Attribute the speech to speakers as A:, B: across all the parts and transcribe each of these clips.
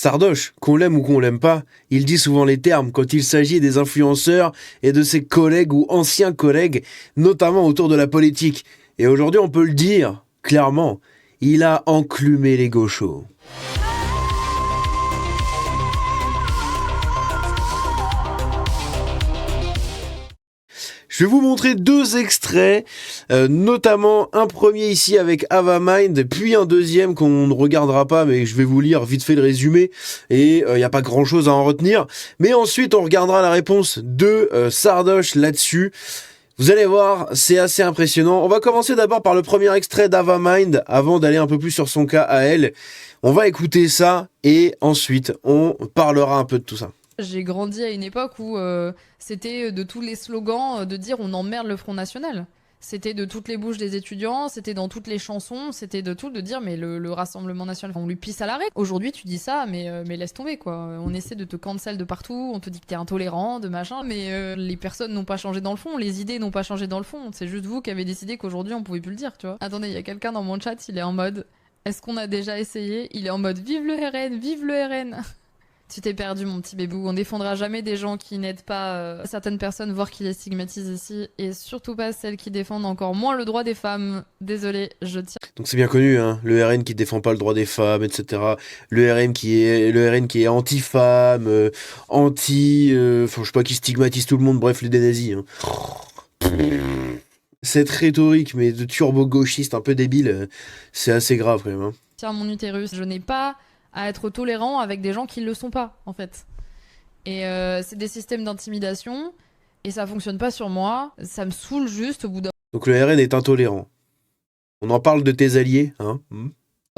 A: Sardoche, qu'on l'aime ou qu'on l'aime pas, il dit souvent les termes quand il s'agit des influenceurs et de ses collègues ou anciens collègues, notamment autour de la politique. Et aujourd'hui, on peut le dire, clairement, il a enclumé les gauchos. Je vais vous montrer 2 extraits, notamment un premier ici avec Avamind, puis un deuxième qu'on ne regardera pas, mais je vais vous lire vite fait le résumé, et il n'y a pas grand chose à en retenir. Mais ensuite, on regardera la réponse de Sardoche là-dessus. Vous allez voir, c'est assez impressionnant. On va commencer d'abord par le premier extrait d'Avamind, avant d'aller un peu plus sur son cas à elle. On va écouter ça, et ensuite, on parlera un peu de tout ça.
B: J'ai grandi à une époque où c'était de tous les slogans de dire on emmerde le Front National. C'était de toutes les bouches des étudiants, c'était dans toutes les chansons, c'était de tout, de dire mais le Rassemblement National, on lui pisse à l'arrêt. Aujourd'hui tu dis ça, mais laisse tomber quoi. On essaie de te cancel de partout, on te dit que t'es intolérant, de machin, mais les personnes n'ont pas changé dans le fond, les idées n'ont pas changé dans le fond. C'est juste vous qui avez décidé qu'aujourd'hui on pouvait plus le dire, tu vois. Attendez, il y a quelqu'un dans mon chat, il est en mode est-ce qu'on a déjà essayé? Il est en mode vive le RN, vive le RN. Tu t'es perdu, mon petit bébou. On défendra jamais des gens qui n'aident pas certaines personnes, voire qui les stigmatisent ici, et surtout pas celles qui défendent encore moins le droit des femmes. Désolée, je tiens.
A: Donc c'est bien connu, hein, le RN qui défend pas le droit des femmes, etc. Le RN qui est anti-femme, je sais pas, qui stigmatise tout le monde, bref, les nazis. Hein. Cette rhétorique, mais de turbo-gauchiste un peu débile, c'est assez grave quand même. Hein.
B: Tiens, mon utérus, je n'ai pas à être tolérant avec des gens qui le sont pas, en fait. Et c'est des systèmes d'intimidation, et ça fonctionne pas sur moi. Ça me saoule juste au bout d'un
A: Donc le RN est intolérant. On en parle de tes alliés, hein.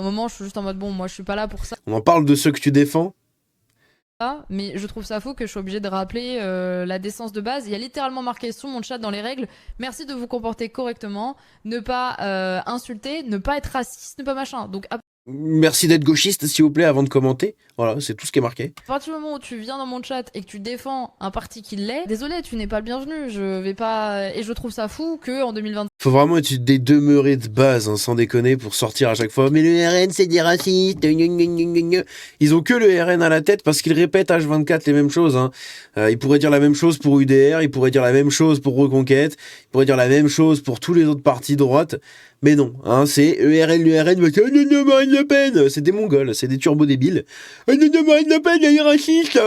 B: moment, je suis juste en mode bon, moi je suis pas là pour ça.
A: On en parle de ceux que tu défends.
B: Mais je trouve ça fou que je sois obligée de rappeler la décence de base. Il y a littéralement marqué sur mon chat dans les règles merci de vous comporter correctement, ne pas insulter, ne pas être raciste, ne pas machin. Donc
A: Merci d'être gauchiste, s'il vous plaît, avant de commenter. Voilà, c'est tout ce qui est marqué.
B: à partir du moment où tu viens dans mon chat et que tu défends un parti qui l'est, désolé, tu n'es pas le bienvenu. Je vais pas. Et je trouve ça fou qu'en 2020.
A: Faut vraiment être des demeurés de base, hein, sans déconner, pour sortir à chaque fois. Mais le RN, c'est des racistes. Ils ont que le RN à la tête parce qu'ils répètent H24 les mêmes choses. Hein. Ils pourraient dire la même chose pour UDR, ils pourraient dire la même chose pour Reconquête, ils pourraient dire la même chose pour tous les autres partis de droite. Mais non, hein, c'est l'URN, non, Marine Le Pen, c'est des Mongols, c'est des turbo-débiles. Non, Marine Le Pen, elle est raciste.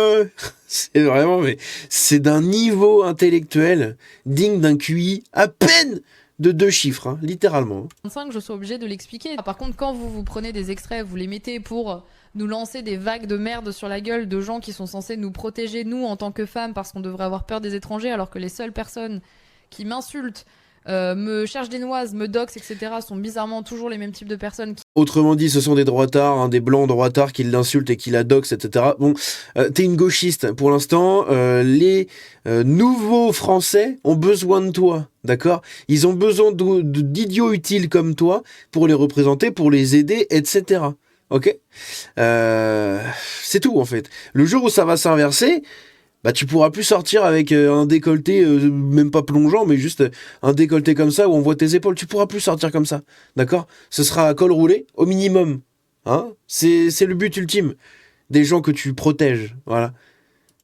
A: C'est vraiment, mais c'est d'un niveau intellectuel digne d'un QI à peine de 2 chiffres, hein, littéralement.
B: 25, je suis obligée de l'expliquer. Par contre, quand vous prenez des extraits, vous les mettez pour nous lancer des vagues de merde sur la gueule de gens qui sont censés nous protéger, nous, en tant que femmes, parce qu'on devrait avoir peur des étrangers, alors que les seules personnes qui m'insultent, me cherchent des noises, me doxent, etc., sont bizarrement toujours les mêmes types de personnes.
A: Autrement dit, ce sont des droitards, hein, des blancs droitards qui l'insultent et qui la doxent, etc. Bon, t'es une gauchiste. Pour l'instant, les nouveaux Français ont besoin de toi, d'accord? Ils ont besoin d'idiots utiles comme toi pour les représenter, pour les aider, etc. Ok? C'est tout, en fait. Le jour où ça va s'inverser, bah tu pourras plus sortir avec un décolleté, même pas plongeant, mais juste un décolleté comme ça où on voit tes épaules. Tu pourras plus sortir comme ça, d'accord? Ce sera à col roulé, au minimum. Hein? C'est le but ultime. Des gens que tu protèges, voilà.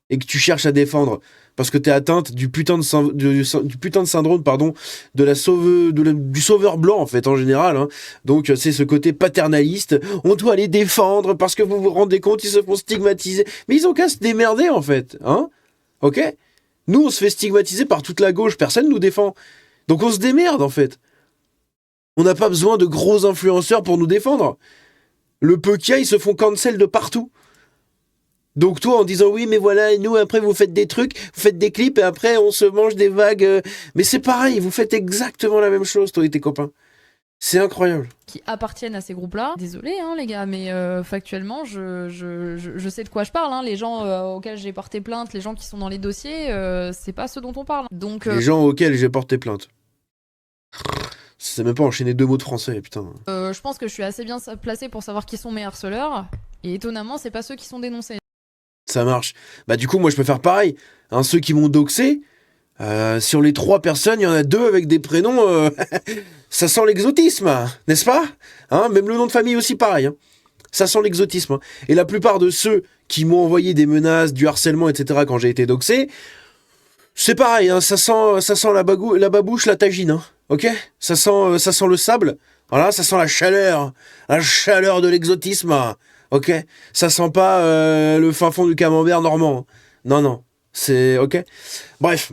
A: Et que tu cherches à défendre. Parce que t'es atteinte du putain de syndrome, pardon, du sauveur blanc, en fait, en général. Hein. Donc, c'est ce côté paternaliste. On doit les défendre parce que vous vous rendez compte, ils se font stigmatiser. Mais ils ont qu'à se démerder, en fait. Hein? Ok? Nous, on se fait stigmatiser par toute la gauche. Personne nous défend. Donc, on se démerde, en fait. On n'a pas besoin de gros influenceurs pour nous défendre. Le peu qu'il y a, ils se font cancel de partout. Donc toi, en disant oui, mais voilà, nous, après, vous faites des trucs, vous faites des clips, et après, on se mange des vagues. Mais c'est pareil, vous faites exactement la même chose, toi et tes copains. C'est incroyable.
B: Qui appartiennent à ces groupes-là. Désolé, hein, les gars, mais factuellement, je sais de quoi je parle. Hein. Les gens auxquels j'ai porté plainte, les gens qui sont dans les dossiers, c'est pas ceux dont on parle. Donc,
A: les gens auxquels j'ai porté plainte. C'est même pas enchaîner 2 mots de français, putain.
B: Je pense que je suis assez bien placée pour savoir qui sont mes harceleurs. Et étonnamment, c'est pas ceux qui sont dénoncés.
A: Ça marche. Bah du coup, moi, je peux faire pareil. Hein, ceux qui m'ont doxé, sur les 3 personnes, il y en a 2 avec des prénoms... ça sent l'exotisme, n'est-ce pas? Hein, même le nom de famille aussi, pareil. Hein. Ça sent l'exotisme. Hein. Et la plupart de ceux qui m'ont envoyé des menaces, du harcèlement, etc. quand j'ai été doxé, c'est pareil, hein, ça sent la babouche, la tagine, hein, ok. Ça sent le sable, voilà, ça sent la chaleur de l'exotisme, ok. Ça sent pas le fin fond du camembert normand. Non, c'est ok. Bref.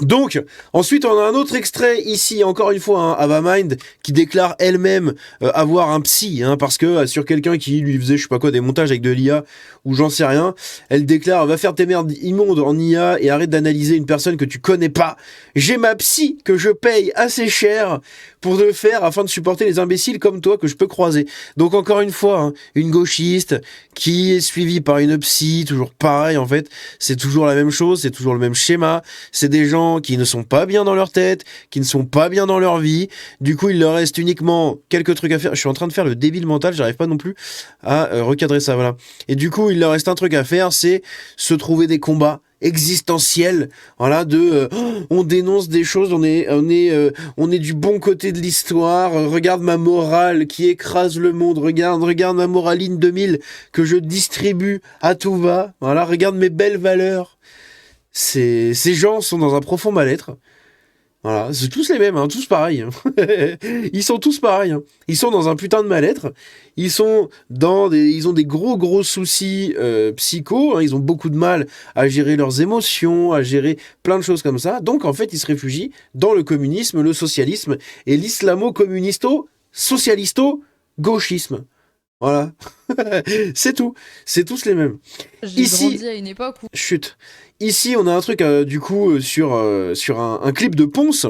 A: Donc, ensuite, on a un autre extrait ici, encore une fois, hein, Avamind, qui déclare elle-même avoir un psy, hein, parce que sur quelqu'un qui lui faisait, je sais pas quoi, des montages avec de l'IA, ou j'en sais rien, elle déclare, va faire tes merdes immondes en IA et arrête d'analyser une personne que tu connais pas. J'ai ma psy que je paye assez cher pour le faire afin de supporter les imbéciles comme toi que je peux croiser. Donc, encore une fois, hein, une gauchiste qui est suivie par une psy, toujours pareil, en fait, c'est toujours la même chose, c'est toujours le même schéma, c'est des gens qui ne sont pas bien dans leur tête, qui ne sont pas bien dans leur vie. Du coup, il leur reste uniquement quelques trucs à faire. Je suis en train de faire le débile mental, j'arrive pas non plus à recadrer ça, voilà. Et du coup, il leur reste un truc à faire, c'est se trouver des combats existentiels, voilà, on dénonce des choses, on est du bon côté de l'histoire, regarde ma morale qui écrase le monde, regarde ma moraline 2000 que je distribue à tout va, voilà, regarde mes belles valeurs. Ces gens sont dans un profond mal-être. Voilà, c'est tous les mêmes, hein, tous pareils. Hein. Ils sont tous pareils. Hein. Ils sont dans un putain de mal-être. Ils ont des gros soucis psycho. Hein. Ils ont beaucoup de mal à gérer leurs émotions, à gérer plein de choses comme ça. Donc en fait, ils se réfugient dans le communisme, le socialisme et l'islamo-communisto-socialisto-gauchisme. Voilà, c'est tout. C'est tous les mêmes.
B: J'ai grandi à une époque où...
A: Chut. Ici, on a un truc, sur un clip de Ponce.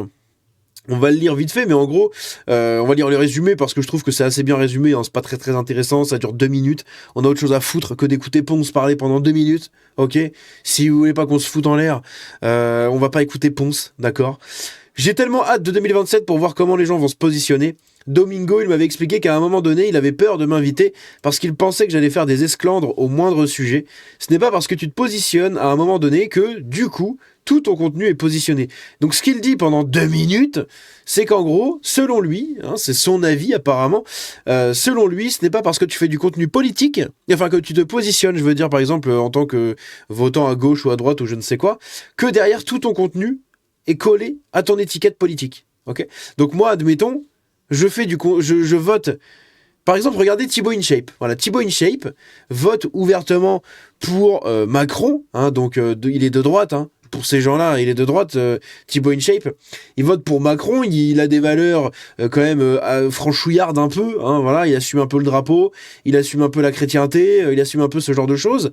A: On va le lire vite fait, mais en gros, on va lire le résumé parce que je trouve que c'est assez bien résumé. Hein, c'est pas très très intéressant, ça dure 2 minutes. On a autre chose à foutre que d'écouter Ponce parler pendant 2 minutes. Ok. Si vous voulez pas qu'on se foute en l'air, on va pas écouter Ponce, d'accord. J'ai tellement hâte de 2027 pour voir comment les gens vont se positionner. Domingo, il m'avait expliqué qu'à un moment donné, il avait peur de m'inviter parce qu'il pensait que j'allais faire des esclandres au moindre sujet. Ce n'est pas parce que tu te positionnes à un moment donné que, du coup, tout ton contenu est positionné. Donc ce qu'il dit pendant 2 minutes, c'est qu'en gros, selon lui, hein, c'est son avis apparemment, selon lui, ce n'est pas parce que tu fais du contenu politique, enfin que tu te positionnes, je veux dire par exemple en tant que votant à gauche ou à droite ou je ne sais quoi, que derrière tout ton contenu est collé à ton étiquette politique. Ok. Donc moi, admettons, je vote. Par exemple, regardez Thibaut InShape. Voilà, Thibaut InShape vote ouvertement pour Macron. Hein, donc il est de droite. Hein, pour ces gens-là, il est de droite. Thibaut InShape, il vote pour Macron. Il a des valeurs quand même franchouillardes un peu. Hein, voilà, il assume un peu le drapeau. Il assume un peu la chrétienté. Il assume un peu ce genre de choses.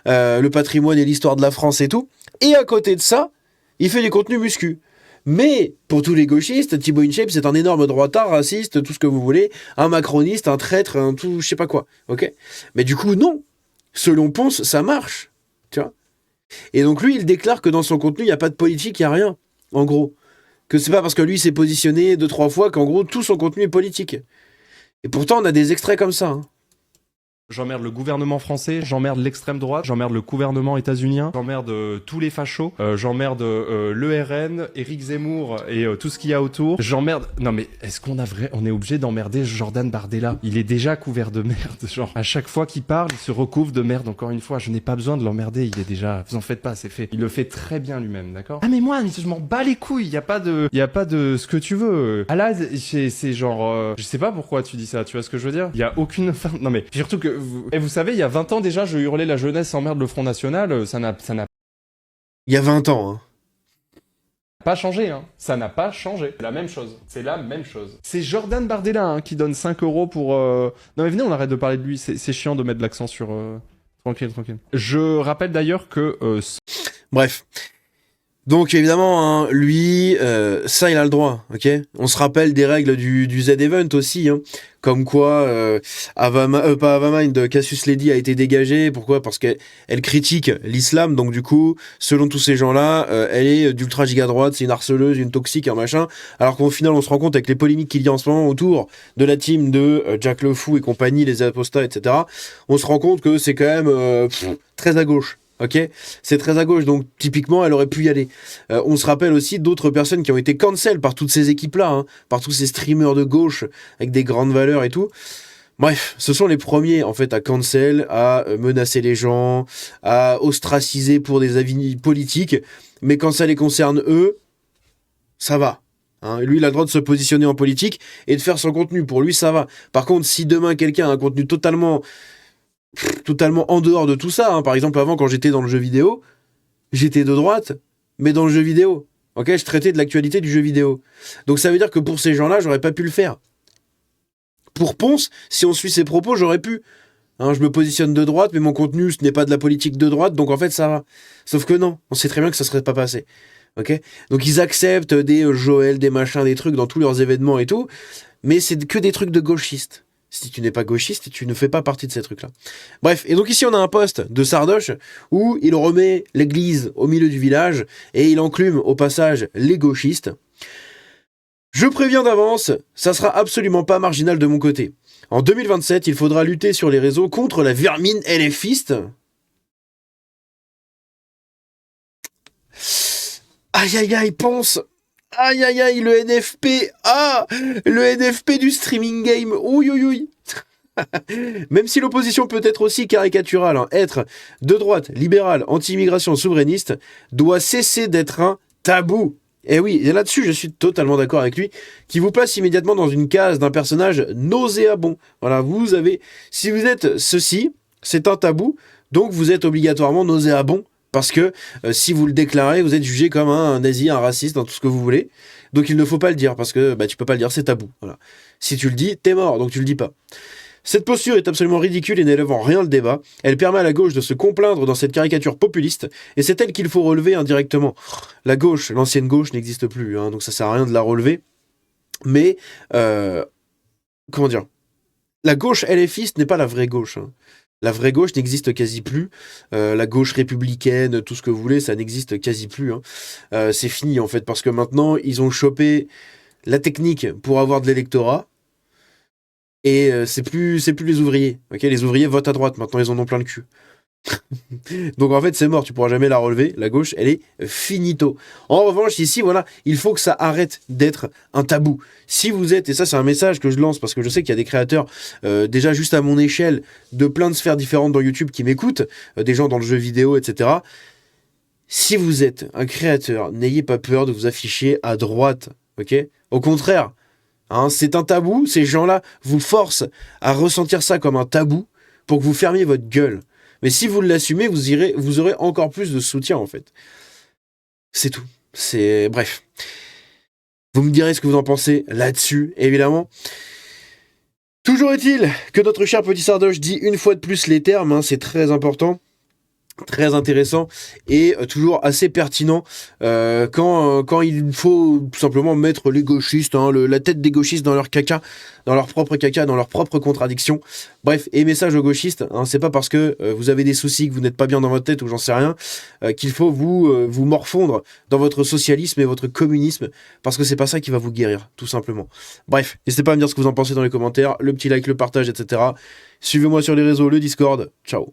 A: Le patrimoine et l'histoire de la France et tout. Et à côté de ça, il fait des contenus muscu. Mais, pour tous les gauchistes, Thibaut InShape, c'est un énorme droitard, raciste, tout ce que vous voulez, un macroniste, un traître, un tout, je sais pas quoi, ok. Mais du coup, non. Selon Ponce, ça marche, tu vois. Et donc lui, il déclare que dans son contenu, il n'y a pas de politique, il n'y a rien, en gros. Que c'est pas parce que lui s'est positionné 2-3 fois qu'en gros, tout son contenu est politique. Et pourtant, on a des extraits comme ça, hein.
C: J'emmerde le gouvernement français, j'emmerde l'extrême droite, j'emmerde le gouvernement états-unien, j'emmerde tous les fachos, j'emmerde l'ERN, Éric Zemmour et tout ce qu'il y a autour. J'emmerde... Non mais est-ce qu'on on est obligé d'emmerder Jordan Bardella? Il est déjà couvert de merde, genre à chaque fois qu'il parle, il se recouvre de merde. Encore une fois, je n'ai pas besoin de l'emmerder, il est déjà... Vous en faites pas, c'est fait. Il le fait très bien lui-même, d'accord? Ah mais moi, je m'en bats les couilles, y a pas de ce que tu veux. Ah là, c'est genre... je sais pas pourquoi tu dis ça, tu vois ce que je veux dire? Il y a aucune... Non mais, surtout que... vous savez, il y a 20 ans déjà, je hurlais la jeunesse emmerde le Front National, ça n'a
A: Il y a 20 ans, hein.
C: Pas changé, hein. Ça n'a pas changé. C'est la même chose. C'est la même chose. C'est Jordan Bardella, hein, qui donne 5 € pour... Non mais venez, on arrête de parler de lui, c'est chiant de mettre l'accent sur... Tranquille. Je rappelle d'ailleurs que...
A: Bref. Donc évidemment, hein, lui, ça il a le droit, ok. On se rappelle des règles du Z-Event aussi, hein, comme quoi pas Avamind, Cassius Lady a été dégagée. Pourquoi? Parce qu'elle critique l'islam, donc du coup, selon tous ces gens-là, elle est d'ultra giga droite, c'est une harceleuse, une toxique, un machin. Alors qu'au final, on se rend compte avec les polémiques qu'il y a en ce moment autour de la team de Jack Le Fou et compagnie, les apostats, etc. On se rend compte que c'est quand même très à gauche. Ok, c'est très à gauche, donc typiquement elle aurait pu y aller. On se rappelle aussi d'autres personnes qui ont été cancel par toutes ces équipes-là, hein, par tous ces streamers de gauche avec des grandes valeurs et tout. Bref, ce sont les premiers en fait à cancel, à menacer les gens, à ostraciser pour des avis politiques, mais quand ça les concerne eux, ça va. Hein, lui, il a le droit de se positionner en politique et de faire son contenu. Pour lui, ça va. Par contre, si demain quelqu'un a un contenu totalement en dehors de tout ça, hein, par exemple, avant, quand j'étais dans le jeu vidéo, j'étais de droite, mais dans le jeu vidéo. Ok, je traitais de l'actualité du jeu vidéo. Donc ça veut dire que pour ces gens-là, j'aurais pas pu le faire. Pour Ponce, si on suit ses propos, j'aurais pu. Hein, je me positionne de droite, mais mon contenu, ce n'est pas de la politique de droite, donc en fait, ça va. Sauf que non, on sait très bien que ça serait pas passé. Ok, donc ils acceptent des Joël, des machins, des trucs dans tous leurs événements et tout, mais c'est que des trucs de gauchistes. Si tu n'es pas gauchiste, tu ne fais pas partie de ces trucs-là. Bref, et donc ici on a un post de Sardoche où il remet l'église au milieu du village et il enclume au passage les gauchistes. Je préviens d'avance, ça sera absolument pas marginal de mon côté. En 2027, il faudra lutter sur les réseaux contre la vermine LFiste. Aïe aïe aïe, Ponce. Aïe aïe aïe, le NFP. Ah, le NFP du streaming game. Ouïe ouïe ouïe. Même si l'opposition peut être aussi caricaturale, hein, être de droite, libérale, anti-immigration, souverainiste, doit cesser d'être un tabou. Et oui, et là-dessus, je suis totalement d'accord avec lui, qui vous place immédiatement dans une case d'un personnage nauséabond. Voilà, vous avez, si vous êtes ceci, c'est un tabou, donc vous êtes obligatoirement nauséabond. Parce que si vous le déclarez, vous êtes jugé comme un nazi, un raciste, dans tout ce que vous voulez. Donc il ne faut pas le dire, parce que tu peux pas le dire, c'est tabou. Voilà. Si tu le dis, t'es mort, donc tu le dis pas. Cette posture est absolument ridicule et n'élève en rien le débat. Elle permet à la gauche de se complaindre dans cette caricature populiste, et c'est elle qu'il faut relever indirectement. La gauche, l'ancienne gauche, n'existe plus, hein, donc ça sert à rien de la relever. Mais, comment dire, la gauche LFiste n'est pas la vraie gauche, hein. La vraie gauche n'existe quasi plus. La gauche républicaine, tout ce que vous voulez, ça n'existe quasi plus. Hein. C'est fini en fait, parce que maintenant, ils ont chopé la technique pour avoir de l'électorat. Et c'est plus les ouvriers. Okay, les ouvriers votent à droite, maintenant ils en ont plein le cul. Donc en fait c'est mort, tu pourras jamais la relever. La gauche, elle est finito. En revanche ici, voilà, il faut que ça arrête d'être un tabou. Si vous êtes, et ça c'est un message que je lance parce que je sais qu'il y a des créateurs déjà juste à mon échelle de plein de sphères différentes dans YouTube qui m'écoutent, des gens dans le jeu vidéo, etc. Si vous êtes un créateur, n'ayez pas peur de vous afficher à droite, ok ? Au contraire, hein, c'est un tabou, ces gens-là vous forcent à ressentir ça comme un tabou pour que vous fermiez votre gueule. Mais si vous l'assumez, vous aurez encore plus de soutien, en fait. C'est tout. Bref. Vous me direz ce que vous en pensez là-dessus, évidemment. Toujours est-il que notre cher petit Sardoche dit une fois de plus les termes, hein, c'est très important. Très intéressant et toujours assez pertinent quand il faut tout simplement mettre les gauchistes, hein, la tête des gauchistes dans leur caca, dans leur propre caca, dans leur propre contradiction. Bref, et message aux gauchistes, hein, c'est pas parce que vous avez des soucis, que vous n'êtes pas bien dans votre tête ou j'en sais rien, qu'il faut vous morfondre dans votre socialisme et votre communisme, parce que c'est pas ça qui va vous guérir, tout simplement. Bref, n'hésitez pas à me dire ce que vous en pensez dans les commentaires, le petit like, le partage, etc. Suivez-moi sur les réseaux, le Discord. Ciao.